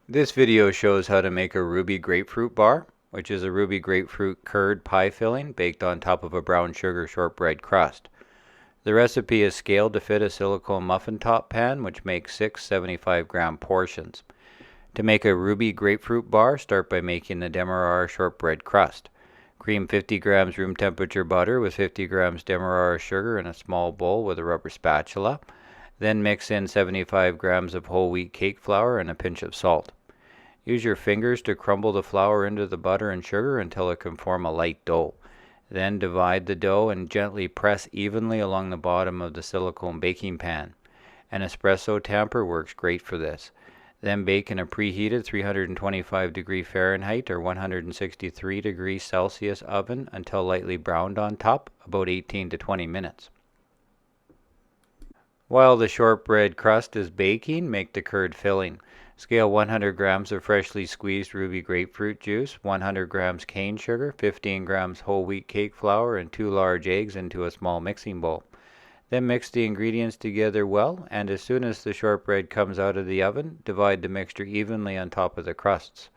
This video shows how to make a Ruby Grapefruit Bar, which is a Ruby Grapefruit curd pie filling baked on top of a brown sugar shortbread crust. The recipe is scaled to fit a silicone muffin top pan, which makes 6 75-gram portions. To make a Ruby Grapefruit Bar, start by making the demerara shortbread crust. Cream 50 grams room temperature butter with 50 grams demerara sugar in a small bowl with a rubber spatula. Then mix in 75 grams of whole wheat cake flour and a pinch of salt. Use your fingers to crumble the flour into the butter and sugar until it can form a light dough. Then divide the dough and gently press evenly along the bottom of the silicone baking pan. An espresso tamper works great for this. Then bake in a preheated 325 degree Fahrenheit or 163 degrees Celsius oven until lightly browned on top, about 18 to 20 minutes. While the shortbread crust is baking, make the curd filling. Scale 100 grams of freshly squeezed ruby grapefruit juice, 100 grams cane sugar, 15 grams whole wheat cake flour, and 2 large eggs into a small mixing bowl. Then mix the ingredients together well, and as soon as the shortbread comes out of the oven, divide the mixture evenly on top of the crusts.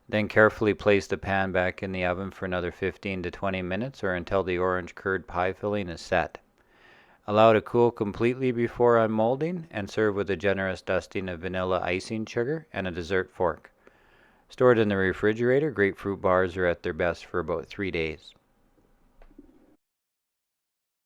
Then carefully place the pan back in the oven for another 15 to 20 minutes or until the orange curd pie filling is set. Allow to cool completely before unmolding and serve with a generous dusting of vanilla icing sugar and a dessert fork. Stored in the refrigerator, grapefruit bars are at their best for about 3 days.